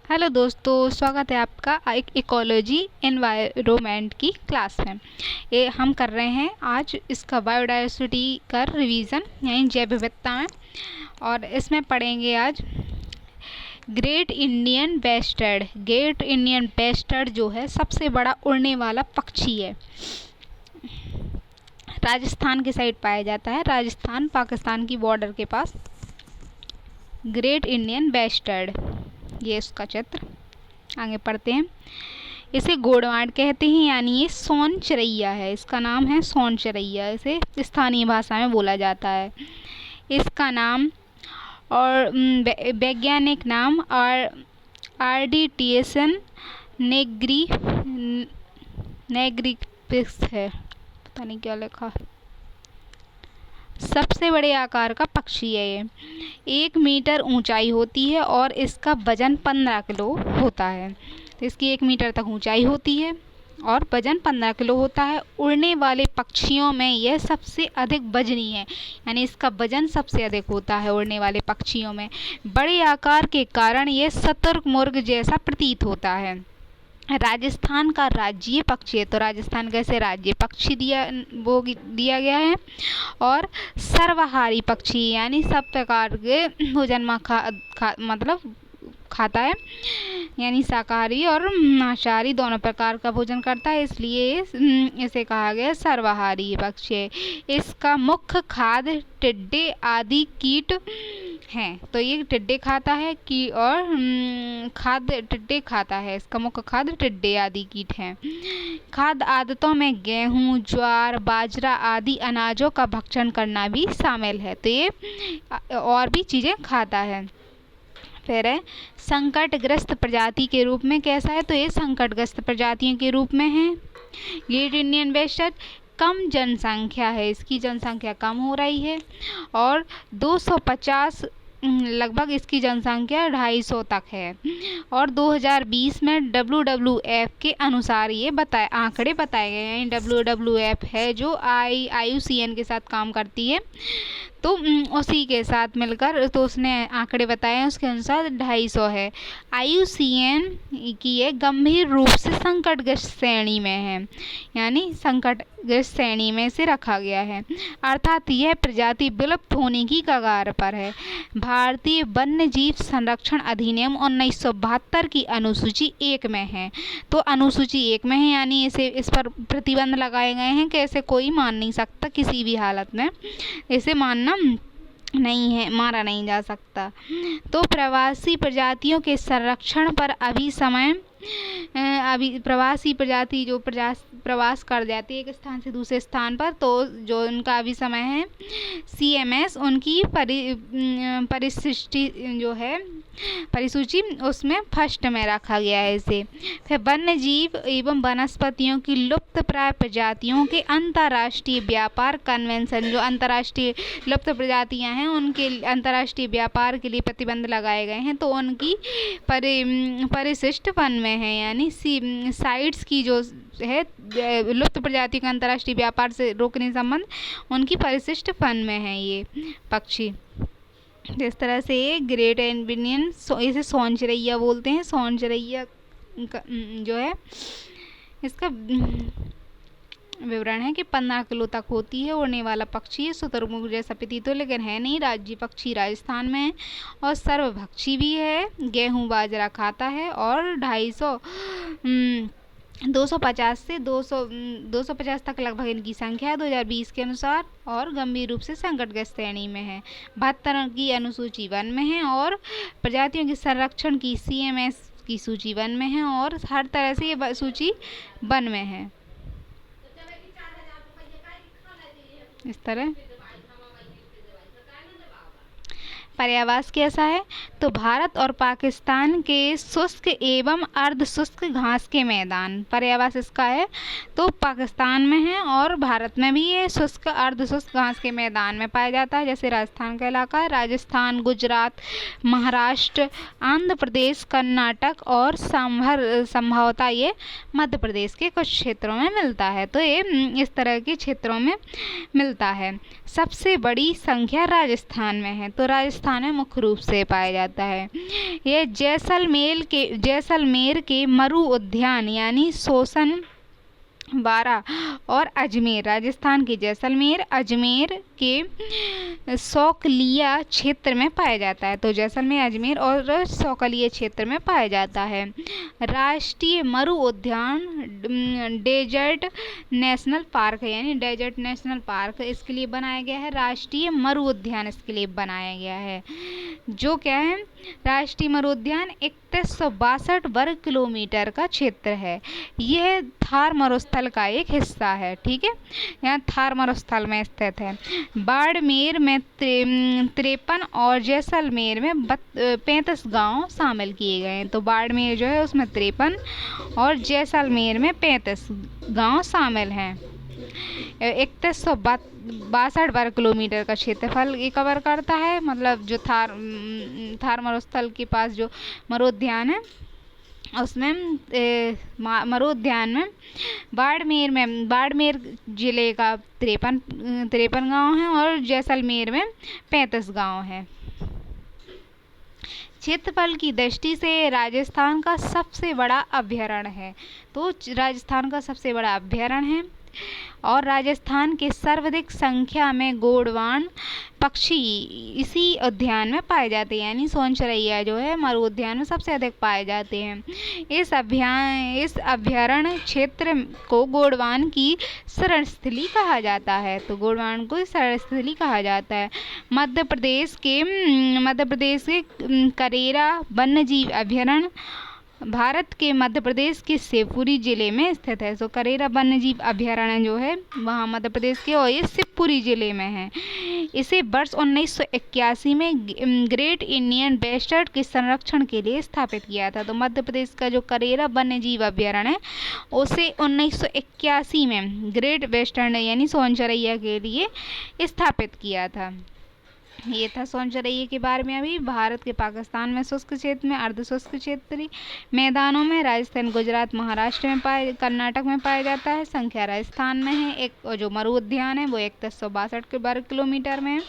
Hello दोस्तों, स्वागत है आपका एक इकोलॉजी एनवायरनमेंट की क्लास में। ये हम कर रहे हैं आज इसका बायोडायवर्सिटी का रिवीजन यानी जैव विविधता में, और इसमें पढ़ेंगे आज ग्रेट इंडियन बेस्टर्ड। ग्रेट इंडियन बेस्टर्ड जो है सबसे बड़ा उड़ने वाला पक्षी है, राजस्थान के साइड पाया जाता है, राजस्थान पाकिस्तान की बॉर्डर के पास। ग्रेट इंडियन बेस्टर्ड, ये इसका चित्र। आगे पढ़ते हैं। इसे गोडवाड़ कहते हैं, यानी ये सोन चिरैया है। इसका नाम है सोन चिरैया, इसे स्थानीय भाषा में बोला जाता है। इसका नाम और वैज्ञानिक नाम आर्डिटिएसन नेग्रिपिस है, पता नहीं क्या लिखा। सबसे बड़े आकार का पक्षी है ये। 1 मीटर ऊंचाई होती है और इसका वजन 15 किलो होता है। तो इसकी 1 मीटर तक ऊंचाई होती है और वजन 15 किलो होता है। उड़ने वाले पक्षियों में यह सबसे अधिक वजनी है, यानी इसका वजन सबसे अधिक होता है उड़ने वाले पक्षियों में। बड़े आकार के कारण यह शुतुरमुर्ग जैसा प्रतीत होता है। राजस्थान का राज्य पक्षी है, तो राजस्थान कैसे राज्य पक्षी दिया गया है। और सर्वाहारी पक्षी, यानी सब प्रकार के भोजन मतलब खाता है, यानी शाकाहारी और मांसाहारी दोनों प्रकार का भोजन करता है, इसलिए इसे कहा गया सर्वाहारी पक्षी है। इसका मुख्य खाद्य टिड्डे आदि कीट हैं, तो ये टिड्डे खाता है कि और खाद्य टिड्डे खाता है। इसका मुख्य खाद्य टिड्डे आदि कीट हैं। खाद्य आदतों में गेहूं, ज्वार, बाजरा आदि अनाजों का भक्षण करना भी शामिल है, तो ये और भी चीज़ें खाता है। फिर है संकटग्रस्त प्रजाति के रूप में कैसा है, तो ये संकटग्रस्त प्रजातियों के रूप में है। ग्रेट इंडियन बेस्टर्ड कम जनसंख्या है, इसकी जनसंख्या कम हो रही है और 250 लगभग इसकी जनसंख्या 250 तक है। और 2020 में WWF के अनुसार ये आंकड़े बताए गए हैं। WWF है जो IUCN के साथ काम करती है, तो उसी के साथ मिलकर तो उसने आंकड़े बताए हैं, उसके अनुसार 250 है। IUCN की ये गंभीर रूप से संकटग्रस्त श्रेणी में है, यानी संकटग्रस्त श्रेणी में से रखा गया है, अर्थात यह प्रजाति विलुप्त होने की कगार पर है। भारतीय वन्य जीव संरक्षण अधिनियम 1972 की अनुसूची 1 में है, तो अनुसूची 1 में है, यानी इस पर प्रतिबंध लगाए गए हैं कि इसे कोई मान नहीं सकता, किसी भी हालत में इसे मानना नहीं है, मारा नहीं जा सकता। तो प्रवासी प्रजातियों के संरक्षण पर अभी प्रवासी प्रजाति जो प्रवास कर जाती है एक स्थान से दूसरे स्थान पर, तो जो उनका अभी समय है CMS उनकी परिसूची उसमें फर्स्ट में रखा गया है इसे। फिर वन्य जीव एवं वनस्पतियों की लुप्त प्राय प्रजातियों के अंतर्राष्ट्रीय व्यापार कन्वेंशन, जो अंतर्राष्ट्रीय लुप्त प्रजातियां हैं उनके अंतर्राष्ट्रीय व्यापार के लिए प्रतिबंध लगाए गए हैं, तो उनकी परिशिष्ट वन में है, यानी साइट्स की जो है लुप्त प्रजातियों का अंतर्राष्ट्रीय व्यापार से रोकने संबंध उनकी परिशिष्ट वन में है ये पक्षी। इस तरह से ग्रेट इंडियन, इसे सोन चिरैया बोलते हैं। सोन चिरैया जो है इसका विवरण है कि 15 किलो तक होती है, उड़ने वाला पक्षी है, शुतुरमुर्ग जैसा प्रतीत हो लेकिन है नहीं। राज्य पक्षी राजस्थान में है और सर्वभक्षी भी है, गेहूं बाजरा खाता है और 250 से 250 तक लगभग इनकी संख्या है 2020 के अनुसार, और गंभीर रूप से संकटग्रस्त श्रेणी में है। 72 की अनुसूची 1 में है और प्रजातियों के संरक्षण की CMS की सूची 1 में है, और हर तरह से ये सूची 1 में है। इस तरह पर्यावास कैसा है, तो भारत और पाकिस्तान के शुष्क एवं अर्ध शुष्क घास के मैदान पर्यावास इसका है, तो पाकिस्तान में है और भारत में भी ये शुष्क अर्ध शुष्क घास के मैदान में पाया जाता है, जैसे राजस्थान का इलाका है। राजस्थान, गुजरात, महाराष्ट्र, आंध्र प्रदेश, कर्नाटक और संभवतः ये मध्य प्रदेश के कुछ क्षेत्रों में मिलता है, तो ये इस तरह के क्षेत्रों में मिलता है। सबसे बड़ी संख्या राजस्थान में है, तो राजस्थान राजस्थान में मुख्य रूप से पाया जाता है। यह जैसलमेर के मरु उद्यान यानी सोसन बारा और अजमेर, राजस्थान के जैसलमेर, अजमेर के सौकलिया क्षेत्र में पाया जाता है। तो जैसलमेर, अजमेर और सौकलिया क्षेत्र में पाया जाता है। राष्ट्रीय मरु उद्यान डेजर्ट नेशनल पार्क है, यानी डेजर्ट नेशनल पार्क इसके लिए बनाया गया है। राष्ट्रीय मरु उद्यान इसके लिए बनाया गया है, जो क्या है, राष्ट्रीय मरु उद्यान 3162 वर्ग किलोमीटर का क्षेत्र है। यह थार मरुस्थल का एक हिस्सा है। ठीक है, यहाँ थार मरुस्थल में स्थित है। बाड़मेर में 53 और जैसलमेर में 35 गांव शामिल किए गए हैं। तो बाड़मेर जो है उसमें 53 और जैसलमेर में 35 गांव शामिल हैं। 3162 वर्ग किलोमीटर का क्षेत्रफल ये कवर करता है। मतलब जो थार मरुस्थल के पास जो मरुद्यान है उसमें मरुद्यान में बाड़मेर जिले का 53 गांव हैं और जैसलमेर में 35 गांव हैं। क्षेत्रफल की दृष्टि से राजस्थान का सबसे बड़ा अभयारण्य है। तो राजस्थान का सबसे बड़ा अभयारण्य है और राजस्थान के सर्वाधिक संख्या में गोंडवान पक्षी इसी उद्यान में पाए जाते हैं, यानी सोनचरैया जो है मरु उद्यान में सबसे अधिक पाए जाते हैं। इस अभयारण्य क्षेत्र को गोंडवान की शरणस्थली कहा जाता है। तो गोंडवान को शरणस्थली कहा जाता है। मध्य प्रदेश के करेरा वन्यजीव अभयारण्य भारत के मध्य प्रदेश के शिवपुरी जिले में स्थित है। तो करेरा वन्यजीव अभयारण्य जो है वहाँ मध्य प्रदेश के और ये शिवपुरी जिले में है। इसे वर्ष 1981 में ग्रेट इंडियन बेस्टर्ड के संरक्षण के लिए स्थापित किया था। तो मध्य प्रदेश का जो करेरा वन्यजीव अभयारण्य है उसे 1981 में ग्रेट वेस्टर्न यानी सोनचरैया के लिए स्थापित किया था। ये था सोनचरैया के बारे में। अभी भारत के पाकिस्तान में शुष्क क्षेत्र में, अर्धशुष्क क्षेत्रीय मैदानों में, राजस्थान, गुजरात, महाराष्ट्र में कर्नाटक में पाया जाता है। संख्या राजस्थान में है। एक जो मरु उद्यान है वो 3162 वर्ग किलोमीटर में है।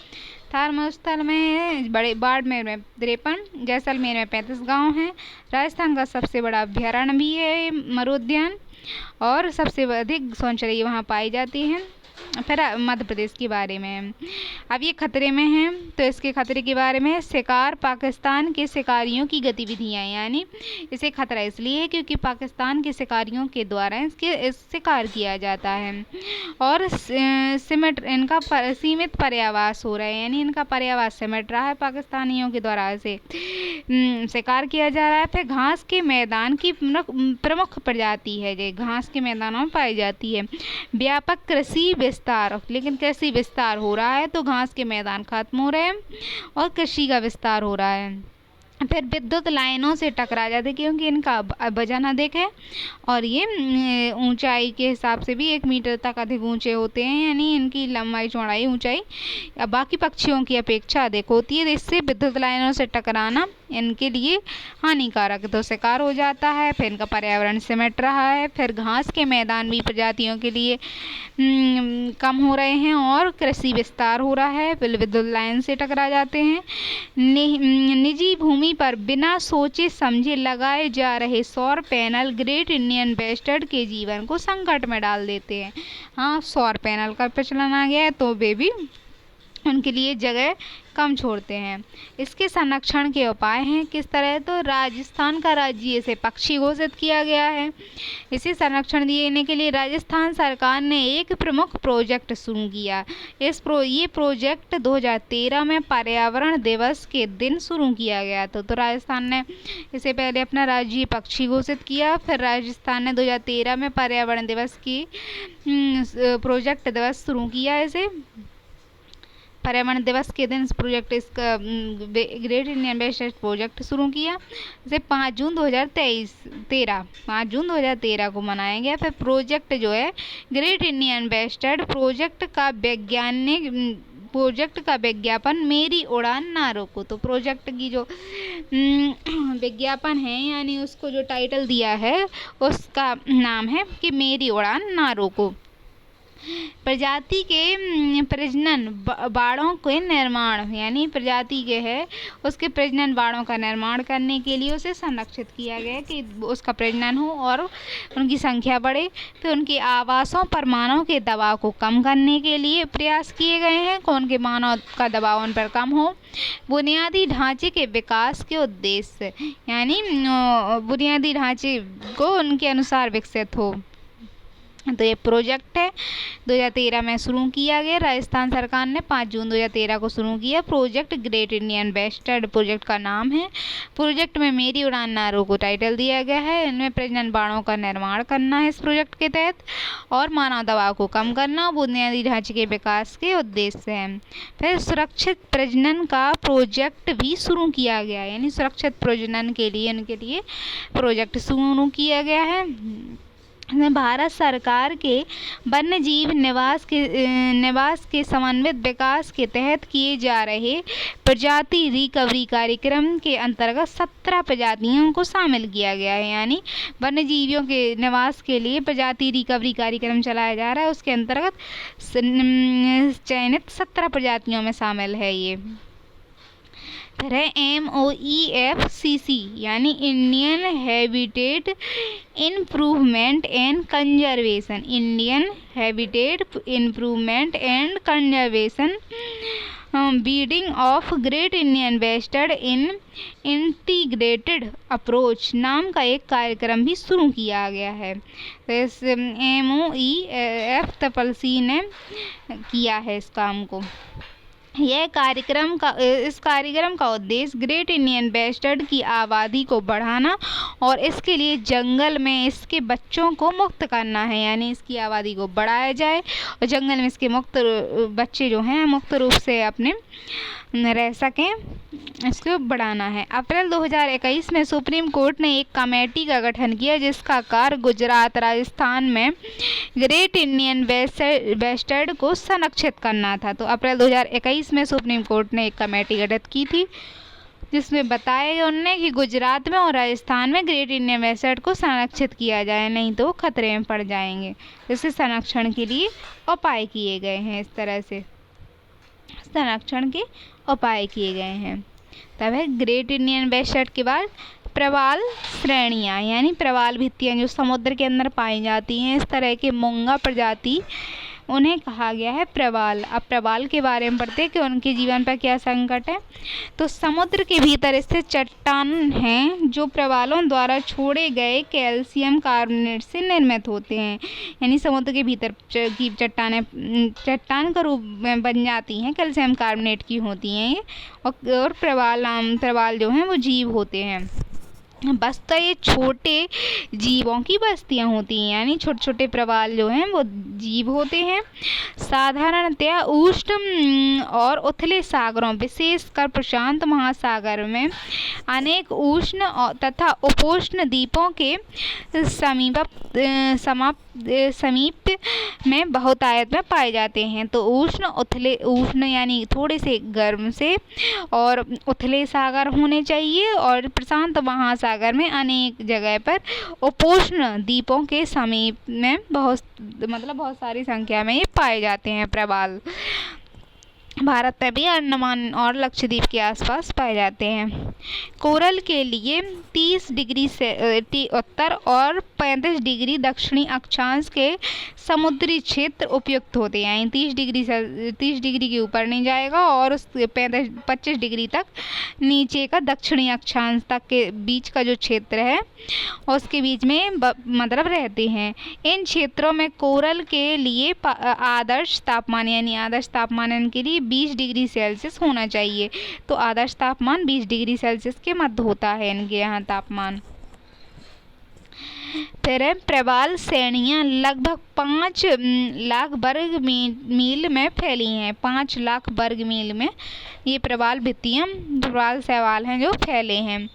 थार मरुस्थल में है। बाड़मेर में 53, जैसलमेर में 35 गांव हैं। राजस्थान का सबसे बड़ा अभयारण्य भी है मरु उद्यान और सबसे अधिक सोनचरैया वहाँ पाई जाती हैं। फिर मध्य प्रदेश के बारे में अब ये खतरे में है। तो इसके खतरे के बारे में शिकार, पाकिस्तान के शिकारियों की गतिविधियां, यानी इसे खतरा इसलिए है क्योंकि पाकिस्तान के शिकारियों के द्वारा इसके शिकार किया जाता है और इनका सीमित पर्यावास हो रहा है, यानी इनका पर्यावास सिमट रहा है, पाकिस्तानियों के द्वारा इसे शिकार किया जा रहा है। फिर घास के मैदान की प्रमुख प्रजाति है जो घास के मैदानों में पाई जाती है। व्यापक कृषि विस्तार, लेकिन कृषि विस्तार हो रहा है तो घास के मैदान खत्म हो रहे हैं और कृषि का विस्तार हो रहा है। फिर विद्युत लाइनों से टकरा जाते क्योंकि इनका वजन अधिक है और ये ऊंचाई के हिसाब से भी 1 मीटर तक अधिक ऊंचे होते हैं, यानी इनकी लंबाई, चौड़ाई, ऊंचाई बाकी पक्षियों की अपेक्षा अधिक होती है। इससे विद्युत लाइनों से टकराना इनके लिए हानिकारक तो शिकार हो जाता है। फिर इनका पर्यावरण सिमट रहा है। फिर घास के मैदान भी प्रजातियों के लिए कम हो रहे हैं और कृषि विस्तार हो रहा है। फिर विद्युत लाइन से टकरा जाते हैं। निजी भूमि पर बिना सोचे समझे लगाए जा रहे सौर पैनल ग्रेट इंडियन बेस्टर्ड के जीवन को संकट में डाल देते हैं। हाँ, सौर पैनल का प्रचलन आ गया है तो वे भी उनके लिए जगह कम छोड़ते हैं। इसके संरक्षण के उपाय हैं किस तरह, तो राजस्थान का राज्य इसे पक्षी घोषित किया गया है। इसे संरक्षण देने के लिए राजस्थान सरकार ने एक प्रमुख प्रोजेक्ट शुरू किया। ये प्रोजेक्ट 2013 में पर्यावरण दिवस के दिन शुरू किया गया था। तो राजस्थान ने इसे पहले अपना राज्य पक्षी घोषित किया, फिर राजस्थान ने 2013 में पर्यावरण दिवस की प्रोजेक्ट दिवस शुरू किया। इसे पर्यावरण दिवस के दिन प्रोजेक्ट इसका ग्रेट इंडियन बेस्टर्ड प्रोजेक्ट शुरू किया। इसे 5 जून 2013 को मनाया गया। फिर प्रोजेक्ट जो है ग्रेट इंडियन बेस्टर्ड प्रोजेक्ट का विज्ञापन मेरी उड़ान ना रोको। तो प्रोजेक्ट की जो विज्ञापन है, यानी उसको जो टाइटल दिया है उसका नाम है कि मेरी उड़ान ना रोको। प्रजाति के प्रजनन बाड़ों के निर्माण, यानी प्रजाति के है उसके प्रजनन बाड़ों का निर्माण करने के लिए उसे संरक्षित किया गया कि उसका प्रजनन हो और उनकी संख्या बढ़े। तो उनके आवासों पर मानव के दबाव को कम करने के लिए प्रयास किए गए हैं कि उनके मानव का दबाव उन पर कम हो। बुनियादी ढांचे के विकास के उद्देश्य, यानी बुनियादी ढांचे को उनके अनुसार विकसित हो। तो ये प्रोजेक्ट है 2013 में शुरू किया गया। राजस्थान सरकार ने 5 जून 2013 को शुरू किया। प्रोजेक्ट ग्रेट इंडियन बेस्टर्ड प्रोजेक्ट का नाम है। प्रोजेक्ट में मेरी उड़ान नारों को टाइटल दिया गया है। इनमें प्रजनन बाड़ों का निर्माण करना है इस प्रोजेक्ट के तहत, और मानव दबाव को कम करना बुनियादी ढांचे के विकास के उद्देश्य है। फिर सुरक्षित प्रजनन का प्रोजेक्ट भी शुरू किया गया, यानी सुरक्षित प्रजनन के लिए उनके लिए प्रोजेक्ट शुरू किया गया है। भारत सरकार के वन्य जीव निवास के समन्वित विकास के तहत किए जा रहे प्रजाति रिकवरी कार्यक्रम के अंतर्गत 17 प्रजातियों को शामिल किया गया है, यानी वन्य जीवियों के निवास के लिए प्रजाति रिकवरी कार्यक्रम चलाया जा रहा है। उसके अंतर्गत चयनित 17 प्रजातियों में शामिल है ये। फिर है MOEFCC, यानी Indian habitat improvement and conservation. Indian habitat improvement and conservation breeding of great Indian bustard in integrated approach नाम का एक कार्यक्रम भी शुरू किया गया है। तो इस MOEFCC ने किया है इस काम को। इस कार्यक्रम का उद्देश्य ग्रेट इंडियन बेस्टर्ड की आबादी को बढ़ाना और इसके लिए जंगल में इसके बच्चों को मुक्त करना है, यानी इसकी आबादी को बढ़ाया जाए और जंगल में इसके बच्चे जो हैं मुक्त रूप से अपने रह सकें, इसको बढ़ाना है। अप्रैल 2021 में सुप्रीम कोर्ट ने एक कमेटी का गठन किया जिसका कार्य गुजरात, राजस्थान में ग्रेट इंडियन बेस्टर्ड को संरक्षित करना था। तो अप्रैल 2021 में सुप्रीम कोर्ट ने एक कमेटी गठित की थी जिसमें बताया उन्होंने कि गुजरात में और राजस्थान में ग्रेट इंडियन बेस्टर्ड को संरक्षित किया जाए, नहीं तो खतरे में पड़ जाएंगे। इससे संरक्षण के लिए उपाय किए गए हैं। इस तरह से संरक्षण के उपाय किए गए हैं। तब है ग्रेट इंडियन बेस्टर्ड के बाद प्रवाल श्रेणियाँ, यानी प्रवाल भित्तियाँ जो समुद्र के अंदर पाई जाती हैं। इस तरह के मूंगा प्रजाति उन्हें कहा गया है प्रवाल। अब प्रवाल के बारे में पढ़ते हैं कि उनके जीवन पर क्या संकट है। तो समुद्र के भीतर स्थित चट्टान हैं जो प्रवालों द्वारा छोड़े गए कैल्शियम कार्बोनेट से निर्मित होते हैं, यानी समुद्र के भीतर की चट्टान का रूप में बन जाती हैं, कैल्शियम कार्बोनेट की होती हैं ये। और प्रवाल जो हैं वो जीव होते हैं। बस्ता ये छोटे जीवों की बस्तियां होती हैं, यानी छोटे छोटे प्रवाल जो हैं वो जीव होते हैं। साधारणतया उष्ण और उथले सागरों, विशेषकर प्रशांत महासागर में अनेक उष्ण तथा उपोष्ण द्वीपों के समीप में बहुतायत में पाए जाते हैं। तो उष्ण यानी थोड़े से गर्म से और उथले सागर होने चाहिए, और प्रशांत महासागर में अनेक जगह पर उपोष्ण द्वीपों के समीप में बहुत सारी संख्या में ये पाए जाते हैं प्रवाल। भारत में भी अंडमान और लक्षद्वीप के आसपास पाए जाते हैं। कोरल के लिए 30 डिग्री से उत्तर और 35 डिग्री दक्षिणी अक्षांश के समुद्री क्षेत्र उपयुक्त होते हैं। 30 डिग्री के ऊपर नहीं जाएगा और उस 25 डिग्री तक नीचे का दक्षिणी अक्षांश तक के बीच का जो क्षेत्र है उसके बीच में रहते हैं। इन क्षेत्रों में कोरल के लिए आदर्श तापमान, यानी आदर्श तापमान इनके लिए 20 डिग्री सेल्सियस होना चाहिए। तो आदर्श तापमान 20 डिग्री सेल्सियस के मध्य होता है इनके यहाँ तापमान। फिर प्रवाल श्रेणियाँ लगभग 5 लाख वर्ग मील में फैली हैं। 5 लाख वर्ग मील में ये प्रवाल भित्तियाँ, प्रवाल शैवाल हैं जो फैले हैं।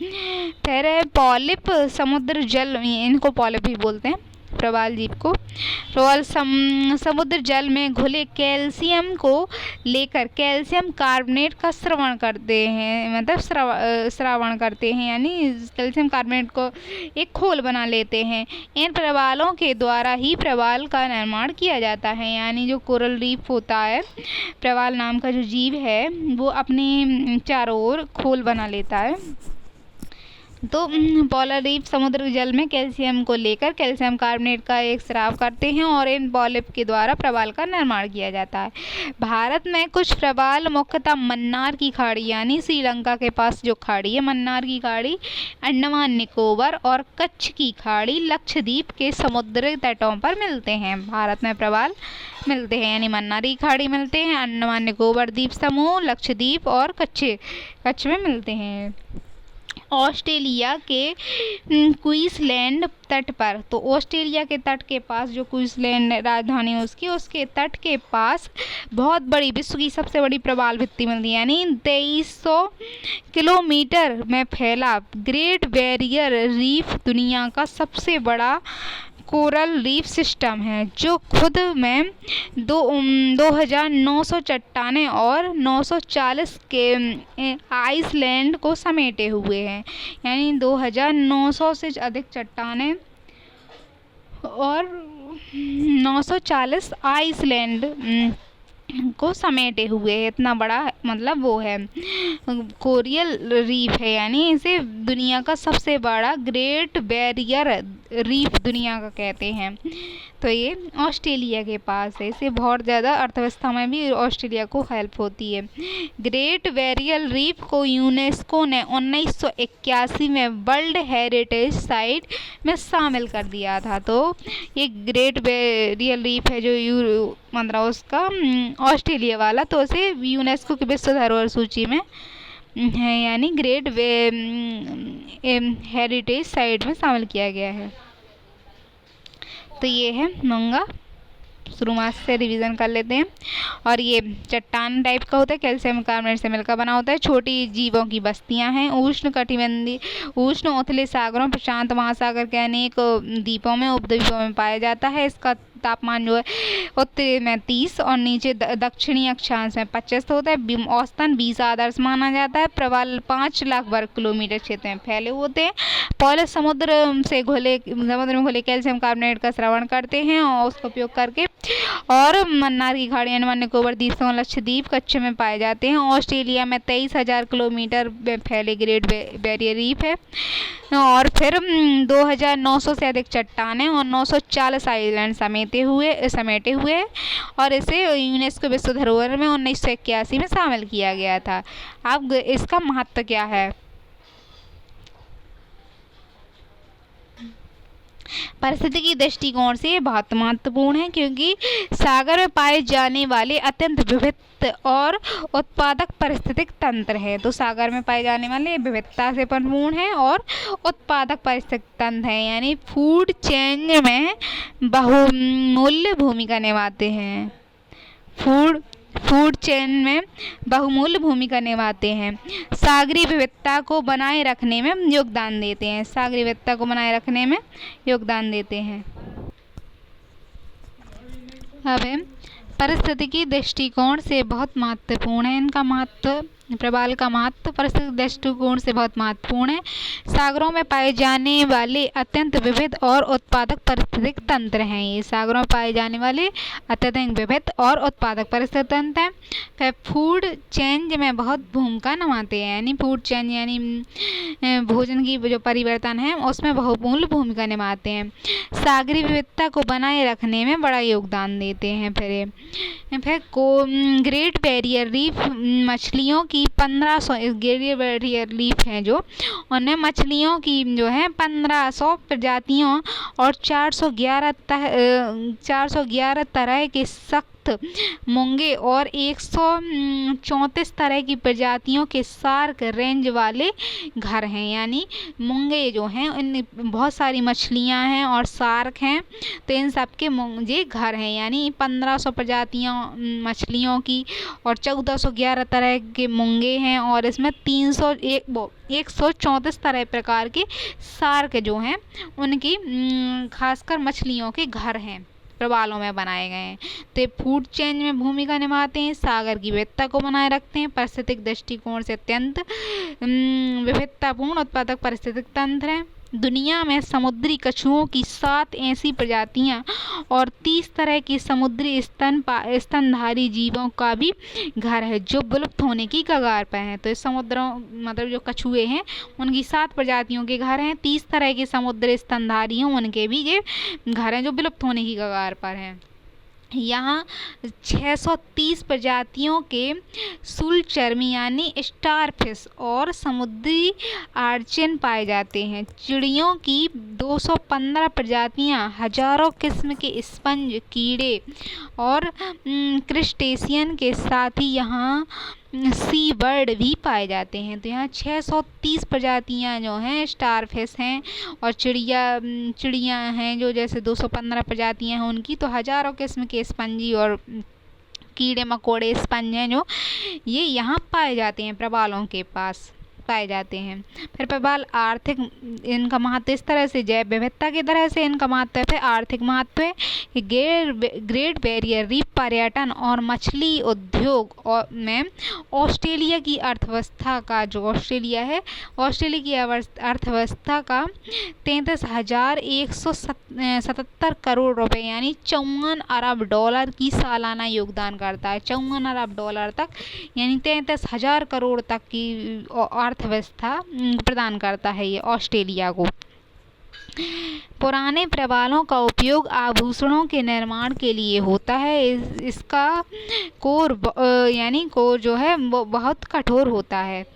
फिर पॉलिप समुद्र जल, इनको पॉलिप भी बोलते हैं। प्रवाल जीव को। प्रवाल समुद्र जल में घुले कैल्शियम को लेकर कैल्शियम कार्बोनेट का श्रवण करते हैं, मतलब श्रावण करते हैं, यानी कैल्शियम कार्बोनेट को एक खोल बना लेते हैं। इन प्रवालों के द्वारा ही प्रवाल का निर्माण किया जाता है, यानी जो कोरल रीफ होता है, प्रवाल नाम का जो जीव है वो अपने चारों ओर खोल बना लेता है। तो पोलर रीफ समुद्र जल में कैल्शियम को लेकर कैल्शियम कार्बोनेट का एक स्राव करते हैं और इन पॉलिप के द्वारा प्रवाल का निर्माण किया जाता है। भारत में कुछ प्रवाल मुख्यतः मन्नार की खाड़ी, यानी श्रीलंका के पास जो खाड़ी है मन्नार की खाड़ी, अंडमान निकोबार और कच्छ की खाड़ी, लक्षद्वीप के समुद्री तटों पर मिलते हैं। भारत में प्रवाल मिलते हैं, यानी मन्नार की खाड़ी मिलते हैं, अंडमान निकोबार द्वीप समूह, लक्षद्वीप और कच्छ में मिलते हैं। ऑस्ट्रेलिया के क्वींसलैंड तट पर, तो ऑस्ट्रेलिया के तट के पास जो क्वींसलैंड राजधानी है उसके तट के पास बहुत बड़ी, विश्व की सबसे बड़ी प्रवाल भित्ति मिलती है, यानी 2300 किलोमीटर में फैला ग्रेट बैरियर रीफ दुनिया का सबसे बड़ा कोरल रीफ सिस्टम है, जो खुद में 2900 चट्टानें और 940 के आइसलैंड को समेटे हुए हैं, यानी 2900 से अधिक चट्टानें और 940 आइसलैंड को समेटे हुए है। इतना बड़ा मतलब वो है कोरल रीफ है, यानी इसे दुनिया का सबसे बड़ा ग्रेट बैरियर रीफ दुनिया का कहते हैं। तो ये ऑस्ट्रेलिया के पास है, इसे बहुत ज़्यादा अर्थव्यवस्था में भी ऑस्ट्रेलिया को हेल्प होती है। ग्रेट बैरियर रीफ को यूनेस्को ने 1981 में वर्ल्ड हेरिटेज साइट में शामिल कर दिया था। तो ये ग्रेट बैरियर रीफ है जो मतलब उसका ऑस्ट्रेलिया वाला, तो उसे यूनेस्को की विश्व धरोहर सूची में है, यानी ग्रेट हेरिटेज साइट में शामिल किया गया है। तो ये है मूंगा, शुरुआत से रिवीजन कर लेते हैं। और ये चट्टान टाइप का होता है, कैल्शियम कार्बोनेट से मिलकर बना होता है। छोटी जीवों की बस्तियां हैं, उष्ण कटिबंधीय उष्ण उथले सागरों, प्रशांत महासागर के अनेक द्वीपों में उपद्वीपों में पाया जाता है। इसका तापमान जो है उत्तरी में 30 और नीचे दक्षिणी अक्षांश में 25 होता है। औसतन 20 आदर्श माना जाता है। प्रवाल 5 लाख वर्ग किलोमीटर क्षेत्र में फैले होते हैं। पॉलिस समुद्र में घुले कैल्शियम कार्बोनेट का श्रवण करते हैं और उसका उपयोग करके, और मन्नार की खाड़ी, अंडमान निकोबार द्वीप समूह, लक्षद्वीप, कच्छ में पाए जाते हैं। ऑस्ट्रेलिया में 23,000 किलोमीटर में फैले ग्रेट बैरियर रीफ है, और फिर 2900 से अधिक चट्टानें और 940 आइलैंड समेटे हुए और इसे यूनेस्को विश्व धरोहर में 1981 में शामिल किया गया था। अब इसका महत्व क्या है? पारिस्थितिकी दृष्टिकोण से बहुत महत्वपूर्ण है, क्योंकि सागर में पाए जाने वाले अत्यंत विविध और उत्पादक पारिस्थितिक तंत्र है। तो सागर में पाए जाने वाले विविधता से परिपूर्ण है और उत्पादक पारिस्थितिक तंत्र है, यानी फूड चेन में बहुमूल्य भूमिका निभाते हैं। फूड चेन में बहुमूल्य भूमिका निभाते हैं। सागरीय विविधता को बनाए रखने में योगदान देते हैं। सागरीय विविधता को बनाए रखने में योगदान देते हैं। अब पारिस्थितिकी दृष्टिकोण से बहुत महत्वपूर्ण है। इनका महत्व, प्रवाल का महत्व पारिस्थितिक दृष्टिकोण से बहुत महत्वपूर्ण है। सागरों में पाए जाने वाले अत्यंत विविध और उत्पादक पारिस्थितिक तंत्र हैं। ये सागरों में पाए जाने वाले अत्यधिक विविध और उत्पादक पारिस्थितिक तंत्र हैं। फिर फूड चेंज में बहुत भूमिका निभाते हैं, यानी फूड चेंज यानी भोजन की जो परिवर्तन है उसमें बहुमूल्य भूमिका निभाते हैं। सागरीय विविधता को बनाए रखने में बड़ा योगदान देते हैं। फिर ग्रेट बैरियर रीफ मछलियों की 1500 ग्रेट बैरियर रीफ हैं जो, उनमें मछलियों की जो है 1500 प्रजातियों और 411 तरह के सख्त विलुप्त मूंगे और 134 तरह की प्रजातियों के शार्क रेंज वाले घर हैं। यानी मूंगे जो हैं, इन बहुत सारी मछलियां हैं और शार्क हैं, तो इन सब के ये घर हैं। यानी 1500 प्रजातियां मछलियों की और 1411 तरह के मूंगे हैं और इसमें 134 तरह प्रकार के शार्क जो हैं उनकी खासकर मछलियों के घर हैं, प्रवालों में बनाए गए हैं। तो ये फूड चेन में भूमिका निभाते हैं, सागर की विविधता को बनाए रखते हैं, पारिस्थितिक दृष्टिकोण से अत्यंत विविधतापूर्ण उत्पादक पारिस्थितिक तंत्र हैं। दुनिया में समुद्री कछुओं की 7 ऐसी प्रजातियां और 30 तरह की समुद्री स्तनधारी जीवों का भी घर है जो विलुप्त होने की कगार पर हैं। तो इस समुद्रों मतलब जो कछुए हैं उनकी 7 प्रजातियों के घर हैं, 30 तरह के समुद्री स्तनधारी हैं उनके भी ये घर हैं जो विलुप्त होने की कगार पर हैं। यहाँ 630 प्रजातियों के शूलचर्मी यानी स्टारफिश और समुद्री आर्चिन पाए जाते हैं। चिड़ियों की 215 प्रजातियाँ, हजारों किस्म के स्पंज, कीड़े और क्रस्टेशियन के साथ ही यहाँ सी बर्ड भी पाए जाते हैं। तो यहाँ 630 प्रजातियाँ जो हैं स्टारफिश हैं और चिड़िया हैं जो जैसे 215 प्रजातियाँ हैं उनकी, तो हजारों किस्म के स्पंजी और कीड़े मकोड़े स्पंज हैं जो ये यहाँ पाए जाते हैं, प्रवालों के पास पाए जाते हैं। फिर प्रवाल आर्थिक, इनका महत्व इस तरह से जैव विविधता की तरह से इनका महत्व है। आर्थिक महत्व है कि ग्रेट बैरियर रीफ पर्यटन और मछली उद्योग में ऑस्ट्रेलिया की अर्थव्यवस्था का, जो ऑस्ट्रेलिया है, ऑस्ट्रेलिया की अर्थव्यवस्था का 33,177 करोड़ रुपए यानी 54 अरब डॉलर की सालाना योगदान करता है। 54 अरब डॉलर तक यानी 33,000 करोड़ तक की अर्थव्यवस्था प्रदान करता है ये ऑस्ट्रेलिया को। पुराने प्रवालों का उपयोग आभूषणों के निर्माण के लिए होता है। इसका कोर यानी कोर जो है वो बहुत कठोर होता है,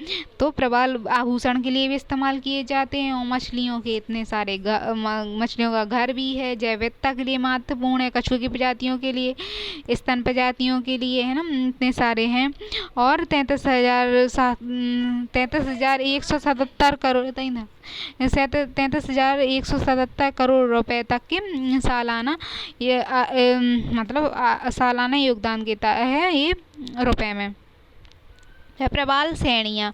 तो प्रवाल आभूषण के लिए भी इस्तेमाल किए जाते हैं। और मछलियों के इतने सारे मछलियों का घर भी है, जैव विविधता के लिए महत्वपूर्ण है, कछुए की प्रजातियों के लिए, स्तन प्रजातियों के लिए, है ना, इतने सारे हैं। और 33,177 करोड़ 33,177 करोड़ रुपए तक के सालाना ये सालाना योगदान देता है ये रुपए में। प्रवाल श्रेणियाँ,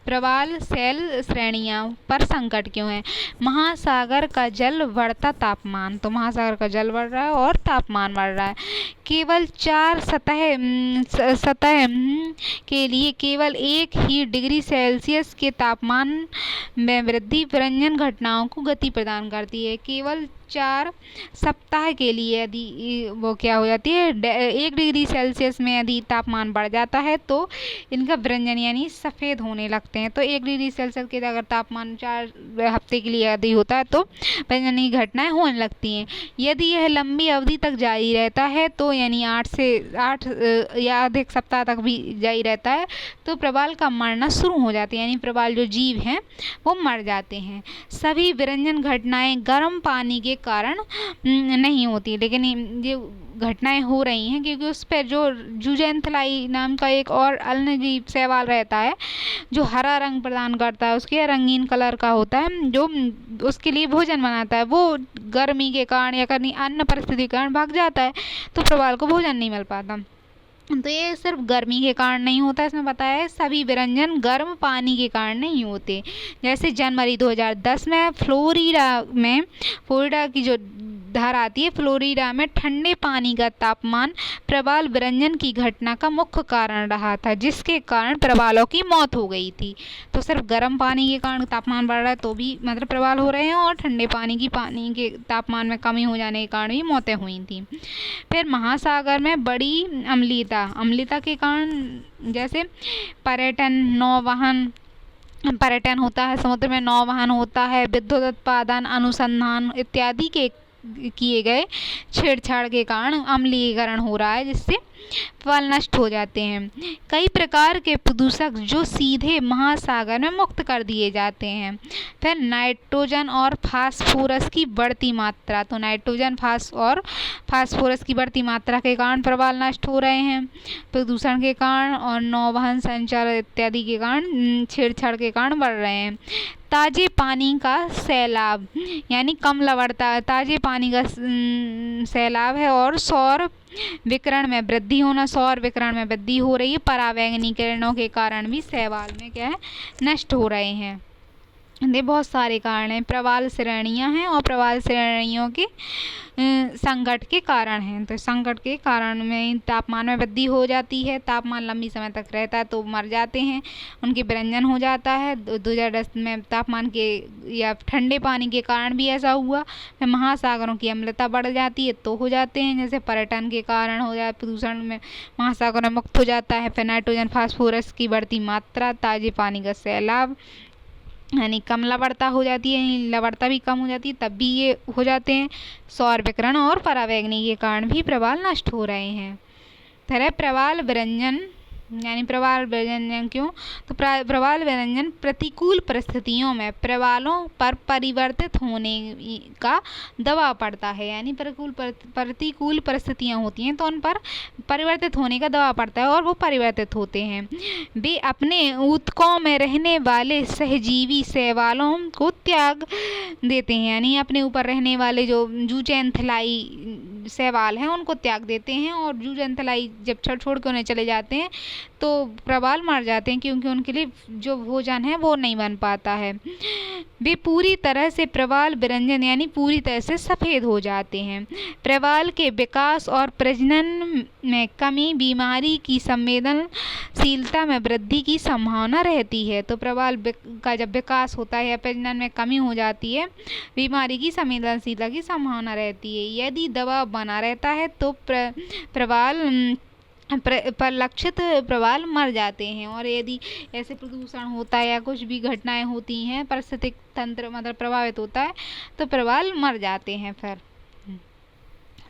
प्रवाल सेल श्रेणियाँ पर संकट क्यों है? महासागर का जल बढ़ता तापमान, तो महासागर का जल बढ़ रहा है और तापमान बढ़ रहा है। केवल 4 सतह के लिए केवल 1 ही डिग्री सेल्सियस के तापमान में वृद्धि विरंजन घटनाओं को गति प्रदान करती है। केवल 4 सप्ताह के लिए यदि वो क्या हो जाती है, 1 डिग्री सेल्सियस में यदि तापमान बढ़ जाता है तो इनका विरंजन यानी सफ़ेद होने लगते हैं। तो 1 डिग्री सेल्सियस के अगर तापमान 4 हफ्ते के लिए यदि होता है तो विरंजन की घटनाएं होने लगती हैं। यदि यह लंबी अवधि तक जारी रहता है तो यानी 8 या अधिक सप्ताह तक भी जारी रहता है तो प्रवाल का मरना शुरू हो जाते हैं, यानी प्रवाल जो जीव हैं वो मर जाते हैं। सभी विरंजन घटनाएं गर्म पानी के कारण नहीं होती, लेकिन ये घटनाएं हो रही हैं क्योंकि उस पर जो जूजेंथलाई नाम का एक और अन्य जीव शैवाल रहता है जो हरा रंग प्रदान करता है, उसके रंगीन कलर का होता है, जो उसके लिए भोजन बनाता है, वो गर्मी के कारण या कहीं अन्य परिस्थिति के कारण भाग जाता है तो प्रवाल को भोजन नहीं मिल पाता। तो ये सिर्फ गर्मी के कारण नहीं होता, इसमें बताया है सभी विरंजन गर्म पानी के कारण नहीं होते। जैसे जनवरी 2010 में फ्लोरिडा की जो धार आती है, फ्लोरिडा में ठंडे पानी का तापमान प्रवाल विरंजन की घटना का मुख्य कारण रहा था, जिसके कारण प्रवालों की मौत हो गई थी। तो सिर्फ गर्म पानी के कारण तापमान बढ़ रहा है तो भी मतलब प्रवाल हो रहे हैं, और ठंडे पानी के तापमान में कमी हो जाने के कारण भी मौतें हुई थी। फिर महासागर में बड़ी अम्लता के कारण जैसे पर्यटन होता है, समुद्र में नौवहन होता है, विद्युत उत्पादन, अनुसंधान इत्यादि के किए गए छेड़छाड़ के कारण अम्लीकरण हो रहा है, जिससे प्रवाल नष्ट हो जाते हैं। कई प्रकार के प्रदूषक जो सीधे महासागर में मुक्त कर दिए जाते हैं। फिर नाइट्रोजन और फास्फोरस की बढ़ती मात्रा, तो नाइट्रोजन और फास्फोरस की बढ़ती मात्रा के कारण प्रवाल नष्ट हो रहे हैं प्रदूषण के कारण, और नौवहन संचार इत्यादि के कारण, छेड़छाड़ के कारण बढ़ रहे हैं। ताजे पानी का सैलाब यानी कम लवणता, ताजे पानी का सैलाब है, और सौर विकिरण में वृद्धि होना, सौर विकिरण में वृद्धि हो रही है। परावैंगनी किरणों के कारण भी शैवाल में क्या है, नष्ट हो रहे हैं। ये बहुत सारे कारण हैं। प्रवाल श्रेणियाँ हैं और प्रवाल श्रेणियों के संकट के कारण हैं। तो संकट के कारण में तापमान में वृद्धि हो जाती है, तापमान लंबी समय तक रहता है तो मर जाते हैं, उनके विरंजन हो जाता है। 2010 में तापमान के या ठंडे पानी के कारण भी ऐसा हुआ। फिर महासागरों की अम्लता बढ़ जाती है तो हो जाते हैं, जैसे पर्यटन के कारण हो जाए, प्रदूषण में महासागर में मुक्त हो जाता है। फिर नाइट्रोजन फास्फोरस की बढ़ती मात्रा, ताजे पानी का सैलाब, यानी कम लवणता हो जाती है, लवणता भी कम हो जाती है, तब भी ये हो जाते हैं। सौर विकिरण और परावैंगनी के कारण भी प्रवाल नष्ट हो रहे हैं। तरह प्रवाल विरंजन, यानी प्रवाल विरंजन क्यों, तो प्रवाल विरंजन प्रतिकूल परिस्थितियों में प्रवालों पर परिवर्तित होने का दबाव पड़ता है। यानी प्रतिकूल परिस्थितियाँ होती हैं तो उन पर परिवर्तित होने का दबाव पड़ता है और वो परिवर्तित होते हैं। वे अपने ऊतकों में रहने वाले सहजीवी शैवालों को त्याग देते हैं, यानी अपने ऊपर रहने वाले जो जूजेंथलाई शैवाल हैं उनको त्याग देते हैं, और जूजेंथलाई जब छोड़ के उन्हें चले जाते हैं तो प्रवाल मर जाते हैं, क्योंकि उनके लिए जो भोजन है वो नहीं बन पाता है। वे पूरी तरह से प्रवाल विरंजन यानी पूरी तरह से सफ़ेद हो जाते हैं। प्रवाल के विकास और प्रजनन में कमी, बीमारी की संवेदनशीलता में वृद्धि की संभावना रहती है। तो प्रवाल का जब विकास होता है या प्रजनन में कमी हो जाती है, बीमारी की संवेदनशीलता की संभावना रहती है। यदि दबाव बना रहता है तो प्रवाल परिलक्षित प्रवाल मर जाते हैं, और यदि ऐसे प्रदूषण होता है या कुछ भी घटनाएं होती हैं, पारिस्थितिक तंत्र मतलब प्रभावित होता है तो प्रवाल मर जाते हैं फिर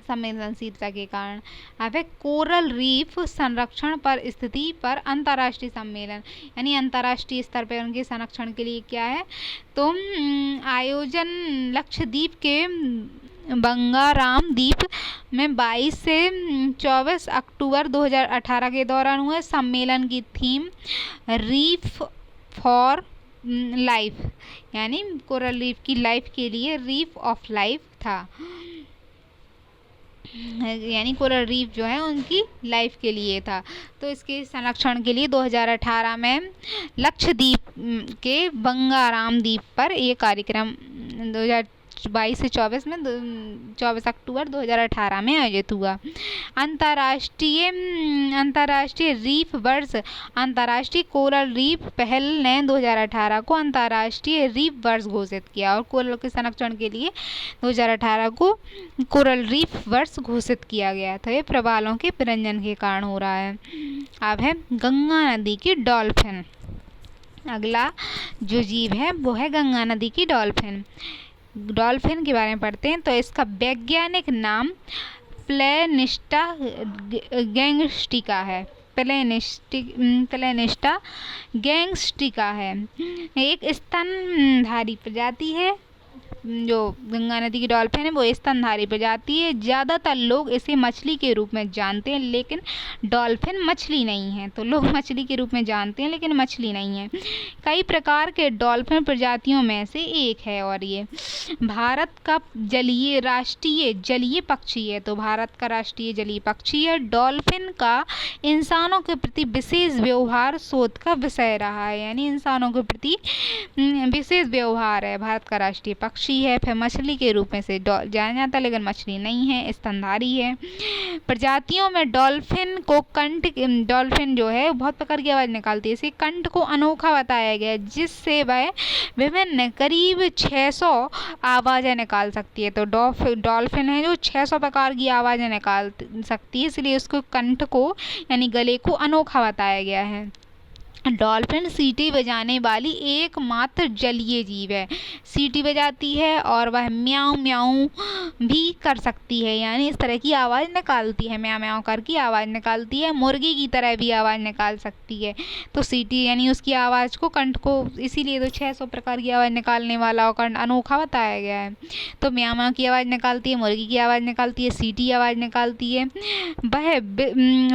संवेदनशीलता के कारण। अब है कोरल रीफ संरक्षण पर स्थिति पर अंतर्राष्ट्रीय सम्मेलन, यानी अंतर्राष्ट्रीय स्तर पर उनके संरक्षण के लिए क्या है, तो आयोजन लक्षद्वीप के बंगाराम द्वीप में 22 से 24 अक्टूबर 2018 के दौरान हुए। सम्मेलन की थीम रीफ फॉर लाइफ, यानी कोरल रीफ की लाइफ के लिए रीफ ऑफ लाइफ था, यानी कोरल रीफ जो है उनकी लाइफ के लिए था। तो इसके संरक्षण के लिए 2018 में लक्षद्वीप के बंगाराम द्वीप पर ये कार्यक्रम 2022 से 24 में 24 अक्टूबर 2018 में आयोजित हुआ। अंतर्राष्ट्रीय रीफ वर्ष, अंतर्राष्ट्रीय कोरल रीफ पहल ने 2018 को अंतर्राष्ट्रीय रीफ वर्ष घोषित किया, और कोरल के संरक्षण के लिए 2018 को कोरल रीफ वर्ष घोषित किया गया था। ये प्रवालों के विरंजन के कारण हो रहा है। अब है गंगा नदी की डॉल्फिन। अगला जो जीव है वो है गंगा नदी की डॉल्फिन। डॉल्फिन के बारे में पढ़ते हैं। तो इसका वैज्ञानिक नाम प्लेनिस्टा गैंगस्टिका है। प्लेनिस्टा गैंगस्टिका है। एक स्तनधारी प्रजाति है। जो गंगा नदी की डॉल्फिन है वो स्तनधारी प्रजाति है। ज़्यादातर लोग इसे मछली के रूप में जानते हैं, लेकिन डॉल्फिन मछली नहीं है। तो लोग मछली के रूप में जानते हैं लेकिन मछली नहीं है। कई प्रकार के डॉल्फिन प्रजातियों में से एक है, और ये भारत का राष्ट्रीय जलीय पक्षी है। तो भारत का राष्ट्रीय जलीय पक्षी है। डॉल्फिन का इंसानों के प्रति विशेष व्यवहार शोध का विषय रहा है, यानी इंसानों के प्रति विशेष व्यवहार है। भारत का राष्ट्रीय पक्षी है। फिर मछली के रूप में से जाना जाता है, लेकिन मछली नहीं है, स्तनधारी है। प्रजातियों में डॉल्फिन जो है बहुत प्रकार की आवाज़ निकालती है। इसे कंठ को अनोखा बताया गया, जिससे वह विभिन्न करीब 600 आवाज़ें निकाल सकती है। तो डॉल्फिन है जो 600 प्रकार की आवाज़ें निकाल सकती है, इसलिए उसको कंठ को यानी गले को अनोखा बताया गया है। डॉल्फिन सीटी बजाने वाली एकमात्र जलीय जीव है। सीटी बजाती है और वह म्याऊं म्याऊं भी कर सकती है, यानी इस तरह की आवाज़ निकालती है, म्याऊं म्याऊं करके आवाज़ निकालती है। मुर्गी की तरह भी आवाज़ निकाल सकती है। तो सीटी यानी उसकी आवाज़ को, कंठ को, इसीलिए तो 600 प्रकार की आवाज़ निकालने वाला और कंठ अनोखा बताया गया है। तो म्याऊं म्याऊं की आवाज़ निकालती है, मुर्गी की आवाज़ निकालती है, सीटी आवाज़ निकालती है। वह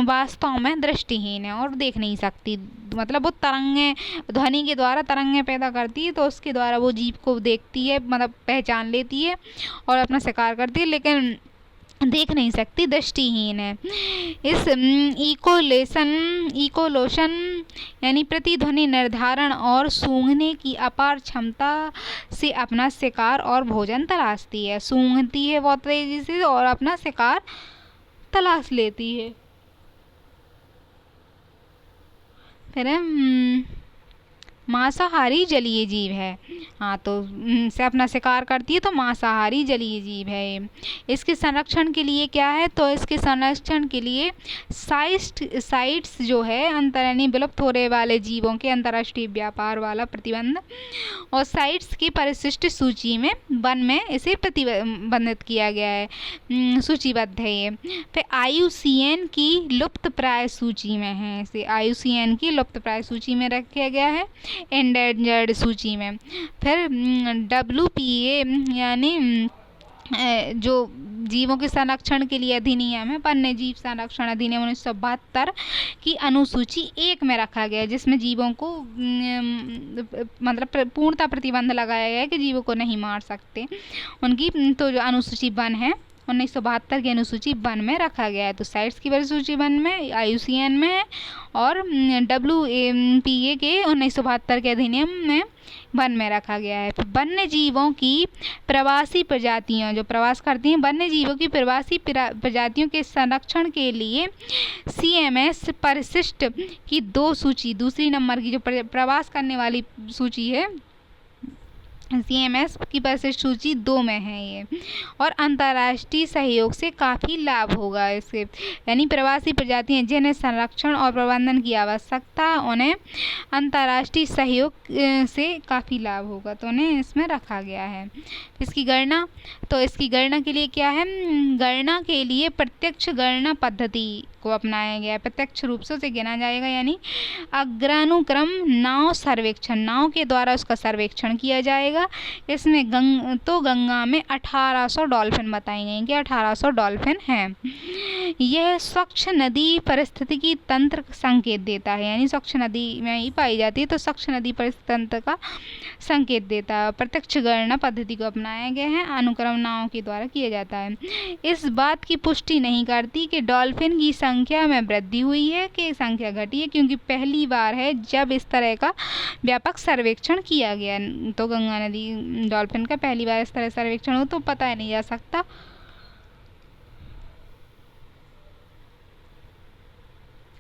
वास्तव में दृष्टिहीन है और देख नहीं सकती, मतलब वो तरंगे, ध्वनि के द्वारा तरंगे पैदा करती है, तो उसके द्वारा वो जीव को देखती है, मतलब पहचान लेती है और अपना शिकार करती है, लेकिन देख नहीं सकती, दृष्टिहीन है। इस इकोलोशन यानी प्रतिध्वनि निर्धारण और सूंघने की अपार क्षमता से अपना शिकार और भोजन तलाशती है। सूंघती है बहुत तेजी से और अपना शिकार तलाश लेती है। फिर मांसाहारी जलीय जीव है। हाँ, तो से अपना शिकार करती है, तो मांसाहारी जलीय जीव है ये। इसके संरक्षण के लिए क्या है, तो इसके संरक्षण के लिए साइट्स जो है, यानी विलुप्त होने वाले जीवों के अंतर्राष्ट्रीय व्यापार वाला प्रतिबंध, और साइट्स की परिशिष्ट सूची में वन में इसे प्रतिबंधित किया गया है, सूचीबद्ध है ये। फिर IUCN की लुप्त प्राय सूची में है, इसे IUCN की लुप्त प्राय सूची में रखा गया है, एंडेंजर्ड सूची में। फिर WPA यानी जो जीवों के संरक्षण के लिए अधिनियम है, वन्य जीव संरक्षण अधिनियम 1972 की अनुसूची 1 में रखा गया है, जिसमें जीवों को मतलब पूर्णतः प्रतिबंध लगाया गया है कि जीवों को नहीं मार सकते उनकी। तो जो अनुसूची 1 है 1972 की अनुसूची 1 में रखा गया है। तो साइट्स की परिसूची 1 में, IUCN में है, और WPA के 1972 के अधिनियम में 1 में रखा गया है। वन्य जीवों की प्रवासी प्रजातियां जो प्रवास करती हैं, वन्य जीवों की प्रवासी प्रजातियों के संरक्षण के लिए CMS परिशिष्ट की 2 सूची, दूसरी नंबर की जो प्रवास करने वाली सूची है, CMS की परिशिष्ट सूची 2 में है ये। और अंतर्राष्ट्रीय सहयोग से काफ़ी लाभ होगा इससे, यानी प्रवासी प्रजातियां जिन्हें संरक्षण और प्रबंधन की आवश्यकता, उन्हें अंतर्राष्ट्रीय सहयोग से काफ़ी लाभ होगा, तो उन्हें इसमें रखा गया है। इसकी गणना, तो इसकी गणना के लिए क्या है, गणना के लिए प्रत्यक्ष गणना पद्धति को अपनाया गया है। प्रत्यक्ष रूप से उसे गिना जाएगा, यानी अग्रानुक्रम नाव सर्वेक्षण, नाव के द्वारा उसका सर्वेक्षण किया जाएगा। इसमें गंगा में 1800 डॉल्फिन बताई गई कि 1800 डॉल्फिन हैं। यह स्वच्छ नदी पारिस्थितिकी तंत्र संकेत देता है, यानी स्वच्छ नदी में ही पाई जाती है, तो स्वच्छ नदी पारिस्थितिकी तंत्र का संकेत देता है। प्रत्यक्ष गणना पद्धति को अपनाया गया है, अनुक्रम नाव के द्वारा किया जाता है। इस बात की पुष्टि नहीं करती कि डॉल्फिन की संख्या में वृद्धि हुई है कि संख्या घटी है, क्योंकि पहली बार है जब इस तरह का व्यापक सर्वेक्षण किया गया। तो गंगा नदी डॉल्फिन का पहली बार इस तरह सर्वेक्षण हो, तो पता नहीं जा सकता।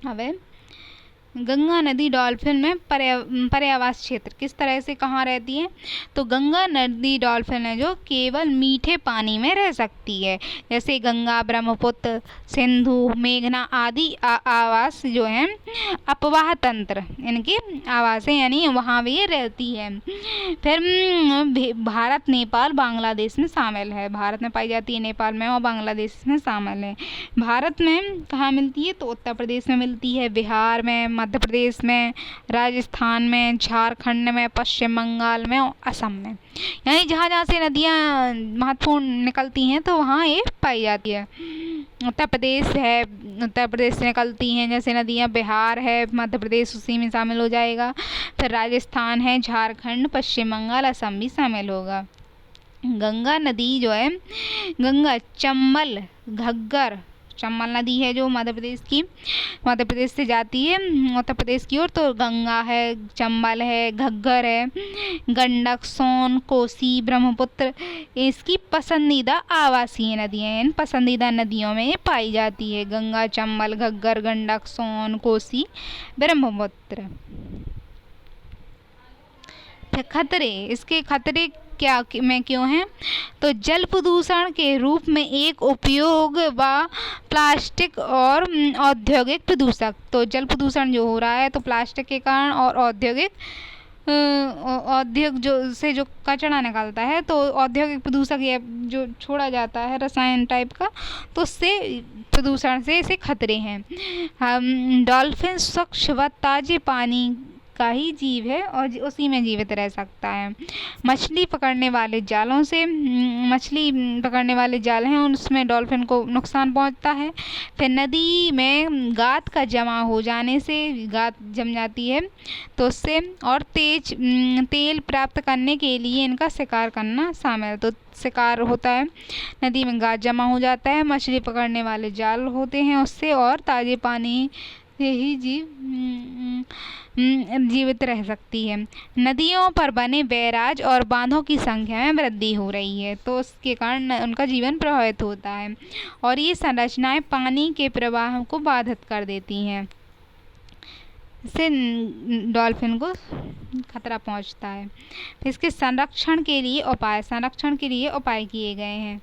अब गंगा नदी डॉल्फिन में पर्यावास क्षेत्र किस तरह से कहाँ रहती है, तो गंगा नदी डॉल्फिन है जो केवल मीठे पानी में रह सकती है, जैसे गंगा, ब्रह्मपुत्र, सिंधु, मेघना आदि आवास जो हैं अपवाह तंत्र, इनके आवास है, यानी वहाँ भी रहती है। फिर भारत, नेपाल, बांग्लादेश में शामिल है, भारत में पाई जाती है, नेपाल में और बांग्लादेश में शामिल है। भारत में कहाँ मिलती है, तो उत्तर प्रदेश में मिलती है, बिहार में, मध्य प्रदेश में, राजस्थान में, झारखंड में, पश्चिम बंगाल में और असम में, यानी जहाँ जहाँ से नदियाँ महत्वपूर्ण निकलती हैं तो वहाँ ये पाई जाती है। उत्तर प्रदेश है, उत्तर प्रदेश से निकलती हैं जैसे नदियाँ, बिहार है, मध्य प्रदेश उसी में शामिल हो जाएगा, फिर राजस्थान है, झारखंड, पश्चिम बंगाल, असम भी शामिल होगा। गंगा नदी जो है, गंगा, चंबल, घग्गर, चंबल नदी है जो मध्य प्रदेश से जाती है उत्तर प्रदेश की ओर, तो गंगा है, चंबल है, घग्गर है, गंडक, सोन, कोसी, ब्रह्मपुत्र इसकी पसंदीदा आवासीय नदियाँ हैं। इन पसंदीदा नदियों में ये पाई जाती है, गंगा, चंबल, घग्गर, गंडक, सोन, कोसी, ब्रह्मपुत्र। खतरे, इसके खतरे में क्यों है? तो जल प्रदूषण के रूप में एक उपयोग व प्लास्टिक और औद्योगिक प्रदूषक। तो जल प्रदूषण जो हो रहा है तो प्लास्टिक के कारण और औद्योगिक जो कचरा निकलता है तो औद्योगिक प्रदूषक ये जो छोड़ा जाता है रसायन टाइप का, तो उससे प्रदूषण से इसे खतरे हैं। डॉल्फिन स्वच्छ व ताजे पानी का ही जीव है और उसी में जीवित रह सकता है। मछली पकड़ने वाले जाल हैं उसमें डॉल्फिन को नुकसान पहुंचता है। फिर नदी में गाद का जमा हो जाने से, गाद जम जाती है तो उससे, और तेल प्राप्त करने के लिए इनका शिकार करना शामिल है। तो शिकार होता है, नदी में गाद जमा हो जाता है, मछली पकड़ने वाले जाल होते हैं उससे, और ताजे पानी से ही जीवित रह सकती है। नदियों पर बने बैराज और बांधों की संख्या में वृद्धि हो रही है तो उसके कारण उनका जीवन प्रभावित होता है और ये संरचनाएं पानी के प्रवाह को बाधित कर देती हैं। इससे डॉल्फिन को खतरा पहुंचता है। इसके संरक्षण के लिए उपाय किए गए हैं।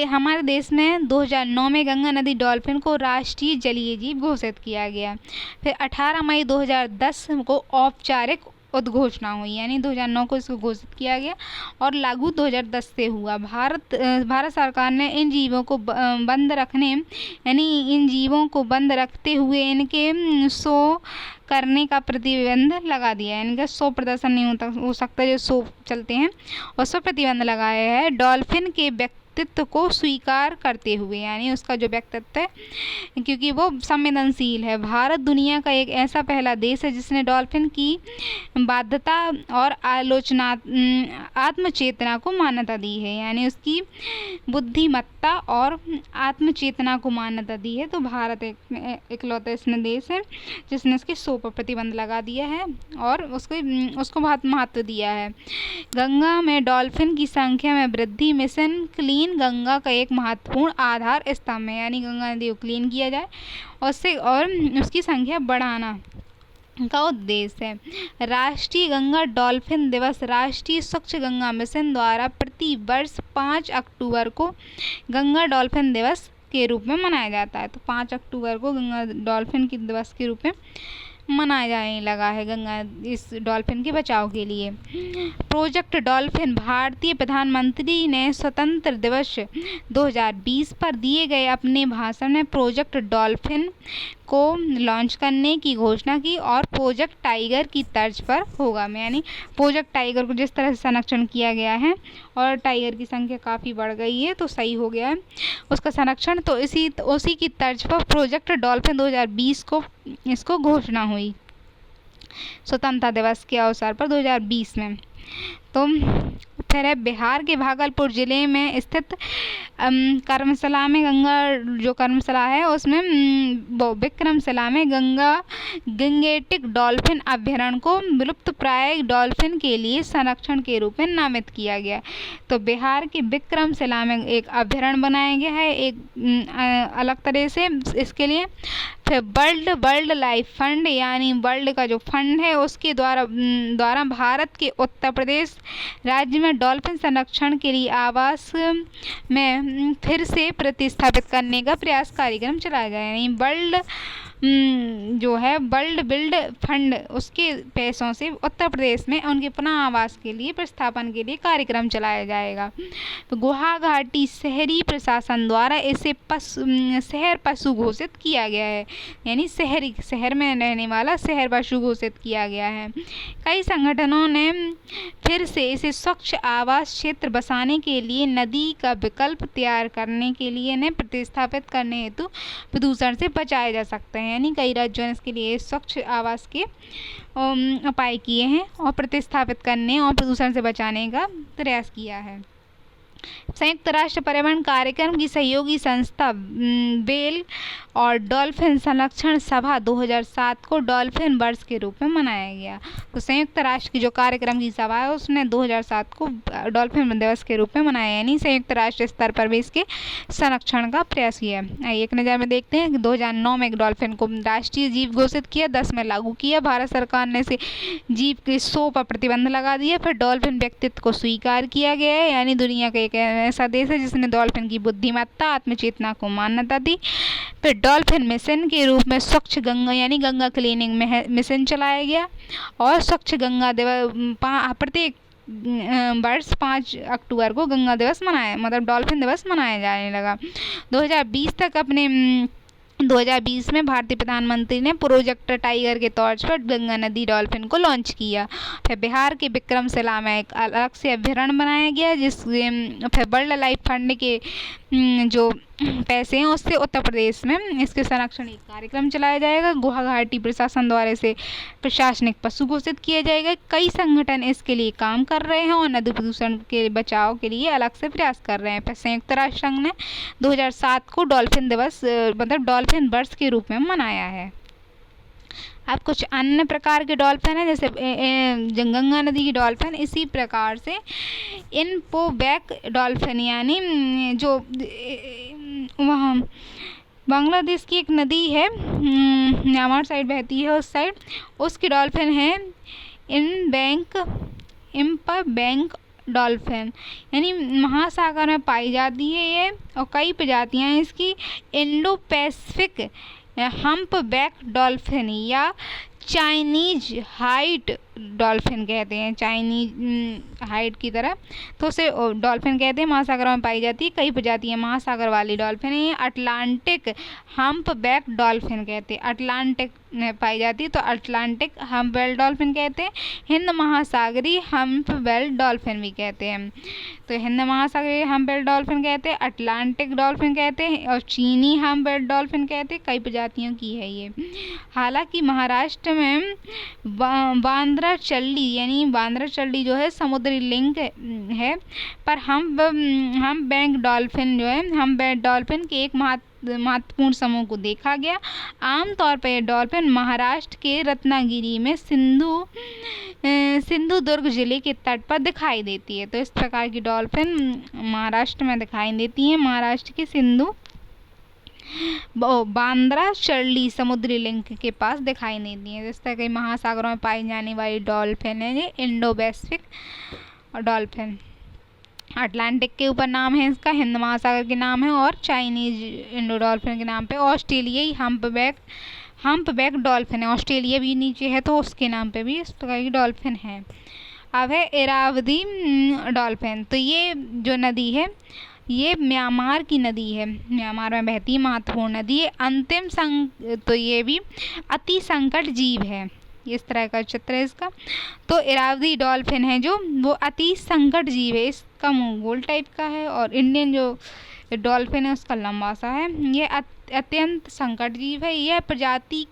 हमारे देश में 2009 में गंगा नदी डॉल्फिन को राष्ट्रीय जलीय जीव घोषित किया गया। फिर 18 मई 2010 को औपचारिक उद्घोषणा हुई, यानी 2009 को इसको घोषित किया गया और लागू 2010 से हुआ। भारत सरकार ने इन जीवों को इन जीवों को बंद रखते हुए इनके शो करने का प्रतिबंध लगा दिया है। इनका शो प्रदर्शन नहीं हो सकता, जो शो चलते हैं उस पर प्रतिबंध लगाया है। डॉल्फिन के व्यक्तित्व को स्वीकार करते हुए, यानी उसका जो व्यक्तित्व है क्योंकि वो संवेदनशील है। भारत दुनिया का एक ऐसा पहला देश है जिसने डॉल्फिन की बाध्यता और आत्मचेतना को मान्यता दी है, यानी उसकी बुद्धिमत्ता और आत्मचेतना को मान्यता दी है। तो भारत इकलौता इसमें देश है जिसने उसके शो पर प्रतिबंध लगा दिया है और उसको बहुत महत्व दिया है। गंगा में डॉल्फिन की संख्या में वृद्धि मिशन क्लीन गंगा का एक महत्वपूर्ण आधार स्तंभ है, यानी गंगा नदी को क्लीन किया जाए और उसकी संख्या बढ़ाना का उद्देश्य है। राष्ट्रीय गंगा डॉल्फिन दिवस राष्ट्रीय स्वच्छ गंगा मिशन द्वारा प्रति वर्ष 5 अक्टूबर को गंगा डॉल्फिन दिवस के रूप में मनाया जाता है। तो 5 अक्टूबर को गंगा डॉल्फिन के दिवस के रूप में मनाया जाने लगा है गंगा इस डॉल्फिन के बचाव के लिए। प्रोजेक्ट डॉल्फिन भारतीय प्रधानमंत्री ने स्वतंत्र दिवस 2020 पर दिए गए अपने भाषण में प्रोजेक्ट डॉल्फिन को लॉन्च करने की घोषणा की और प्रोजेक्ट टाइगर की तर्ज पर होगा। यानी प्रोजेक्ट टाइगर को जिस तरह से संरक्षण किया गया है और टाइगर की संख्या काफ़ी बढ़ गई है तो सही हो गया है उसका संरक्षण, तो उसी की तर्ज पर प्रोजेक्ट डॉल्फिन 2020 को इसको घोषणा हुई स्वतंत्रता दिवस के अवसर पर 2020 में। तो फिर है बिहार के भागलपुर जिले में स्थित कर्मशिला में गंगा जो कर्मशिला है उसमें विक्रमशिला में गंगेटिक डॉल्फिन अभयारण्य को विलुप्त प्राय डॉल्फिन के लिए संरक्षण के रूप में नामित किया गया। तो बिहार के विक्रमशिला में एक अभयारण्य बनाया गया है एक अलग तरह से इसके लिए। फिर वर्ल्ड लाइफ फंड, यानी वर्ल्ड का जो फंड है उसके द्वारा भारत के उत्तर प्रदेश राज्य में डॉल्फिन संरक्षण के लिए आवास में फिर से प्रतिस्थापित करने का प्रयास कार्यक्रम चलाया गया। यानी वर्ल्ड बिल्ड फंड उसके पैसों से उत्तर प्रदेश में उनके पुनः आवास के लिए प्रस्थापन के लिए कार्यक्रम चलाया जाएगा। तो गुवाहाटी शहरी प्रशासन द्वारा इसे शहर पशु घोषित किया गया है, यानी शहर में रहने वाला शहर पशु घोषित किया गया है। कई संगठनों ने फिर से इसे स्वच्छ आवास क्षेत्र बसाने के लिए नदी का विकल्प तैयार करने के लिए इन्हें प्रतिस्थापित करने हेतु प्रदूषण से बचाया जा सकता है। यानी कई राज्यों ने इसके लिए स्वच्छ आवास के उपाय किए हैं और प्रतिस्थापित करने और प्रदूषण से बचाने का प्रयास किया है। संयुक्त राष्ट्र पर्यावरण कार्यक्रम की सहयोगी संस्था व्हेल और डॉल्फिन संरक्षण सभा 2007 को डॉल्फिन वर्ष के रूप में मनाया गया। तो संयुक्त राष्ट्र की जो कार्यक्रम की सभा है उसने 2007 को डॉल्फिन दिवस के रूप में मनाया, यानी संयुक्त राष्ट्र स्तर पर भी इसके संरक्षण का प्रयास किया। एक नज़र में देखते हैं कि 2009 में एक डॉल्फिन को राष्ट्रीय जीव घोषित किया, 10 में लागू किया। भारत सरकार ने इसे जीव के शो पर प्रतिबंध लगा दिया। फिर डॉल्फिन व्यक्तित्व को स्वीकार किया गया है, यानी दुनिया का एक ऐसा देश है जिसने डॉल्फिन की बुद्धिमत्ता आत्मचेतना को मान्यता दी। फिर डॉल्फिन मिशन के रूप में स्वच्छ गंगा यानी गंगा क्लीनिंग मिशन चलाया गया और स्वच्छ गंगा दिवस प्रत्येक वर्ष 5 अक्टूबर को गंगा दिवस मतलब डॉल्फिन दिवस मनाया जाने लगा। 2020 में भारतीय प्रधानमंत्री ने प्रोजेक्ट टाइगर के तौर पर गंगा नदी डॉल्फिन को लॉन्च किया। फिर बिहार के विक्रमशिला में एक अलग से अभ्यारण्य बनाया गया, फिर वाइल्ड लाइफ फंड के जो पैसे हैं उससे उत्तर प्रदेश में इसके संरक्षण एक कार्यक्रम चलाया जाएगा। गुवाहाटी प्रशासन द्वारा इसे प्रशासनिक पशु घोषित किया जाएगा। कई संगठन इसके लिए काम कर रहे हैं और नदी प्रदूषण के बचाव के लिए अलग से प्रयास कर रहे हैं। फिर संयुक्त राष्ट्र संघ ने 2007 को डॉल्फिन दिवस मतलब डॉल्फिन वर्ष के रूप में मनाया है। अब कुछ अन्य प्रकार के डॉल्फिन हैं, जैसे गंगा नदी की डॉल्फिन, इसी प्रकार से इनपोबैक डॉल्फिन यानी जो वहाँ बांग्लादेश की एक नदी है, म्यांमार साइड बहती है उस साइड, उसकी डॉल्फिन है इम्पबैक डॉल्फिन, यानी महासागर में पाई जाती है ये, और कई प्रजातियां हैं इसकी। इंडो पैसिफिक हम्पबैक डॉल्फिन या चाइनीज हाइट डॉल्फिन कहते हैं, चाइनीज हाइट की तरह, तो उसे डॉल्फिन कहते हैं। महासागरों में पाई जाती है, कई प्रजातियां महासागर वाली डॉल्फिन है। अटलांटिक हम्पबैक डॉल्फिन कहते हैं, अटलांटिक में पाई जाती है तो अटलांटिक हम्पबैक डॉल्फिन कहते हैं। हिंद महासागरीय हम्पबैक डॉल्फिन भी कहते हैं, तो हिंद महासागरीय हम्पबैक डॉल्फिन कहते हैं, अटलांटिक डॉल्फिन कहते हैं और चीनी हम्पबैक डॉल्फिन कहते हैं। कई प्रजातियों की है ये। हालांकि महाराष्ट्र में बांद्रा-चल्ली यानी बांद्रा-चल्ली जो है समुद्री लिंक है, पर हम्पबैक डॉल्फिन जो है हम्पबैक डॉल्फिन के एक महत्वपूर्ण समूह को देखा गया। आमतौर पर यह डॉल्फिन महाराष्ट्र के रत्नागिरी में सिंधुदुर्ग जिले के तट पर दिखाई देती है। तो इस प्रकार की डॉल्फिन महाराष्ट्र में दिखाई देती है, महाराष्ट्र के बांद्रा-चल्ली समुद्री लिंक के पास दिखाई देती है। इस तरह के महासागरों में पाई जाने वाली डॉल्फिन है ये इंडो पैसिफिक डॉल्फिन। अटलांटिक के ऊपर नाम है इसका, हिंद महासागर के नाम है, और चाइनीज इंडो डॉल्फिन के नाम पे ऑस्ट्रेलियाई हम्पबैक डॉल्फिन है। ऑस्ट्रेलिया भी नीचे है तो उसके नाम पे भी इस प्रकार की डॉल्फिन है। अब है इरावदी डॉल्फिन। तो ये जो नदी है ये म्यांमार की नदी है, म्यांमार में बहती है, महत्वपूर्ण नदी है। तो ये भी अति संकट जीव है, इस तरह का चित्र है इसका। तो इरावदी डॉल्फिन है जो वो अति संकट जीव है, इसका मुंह गोल टाइप का है और इंडियन जो डॉल्फिन है उसका लंबा सा है। ये अत्यंत संकट जीव है। यह प्रजाति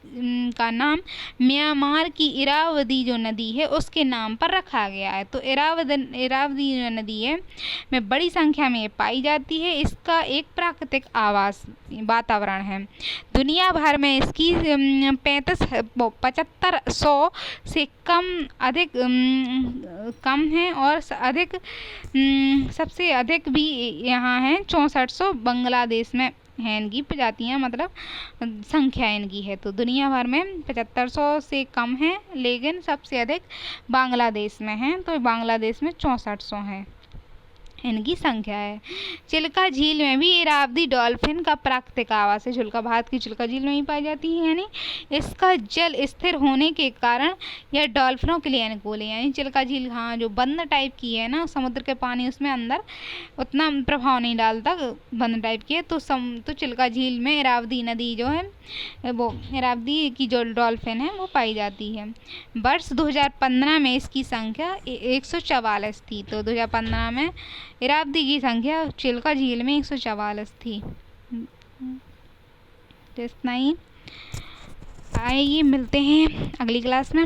का नाम म्यांमार की इरावदी जो नदी है उसके नाम पर रखा गया है। तो इरावदी जो नदी है में बड़ी संख्या में ये पाई जाती है। इसका एक प्राकृतिक आवास वातावरण है। दुनिया भर में इसकी 7500 से कम है और सबसे अधिक भी यहाँ है 6400 बांग्लादेश में है इनकी प्रजातियाँ, मतलब संख्या इनकी है। तो दुनिया भर में 7500 से कम है, लेकिन सबसे अधिक बांग्लादेश में है, तो बांग्लादेश में 6400 है इनकी संख्या है। चिल्का झील में भी इरावदी डॉल्फिन का प्राकृतिक आवास है। चिल्का भारत की चिल्का झील में ही पाई जाती है, यानी इसका जल स्थिर होने के कारण यह डॉल्फिनों के लिए अनुकूल है। यानी चिल्का झील हाँ जो बंद टाइप की है ना, समुद्र के पानी उसमें अंदर उतना प्रभाव नहीं डालता, बंद टाइप की है। तो चिल्का झील में इरावदी नदी जो है वो इरावदी की जो डॉल्फिन है वो पाई जाती है। वर्ष 2015 में इसकी संख्या 144 थी। तो 2015 में इरावदी की संख्या चिल्का झील में 144 थी। इतना ही, आइए मिलते हैं अगली क्लास में।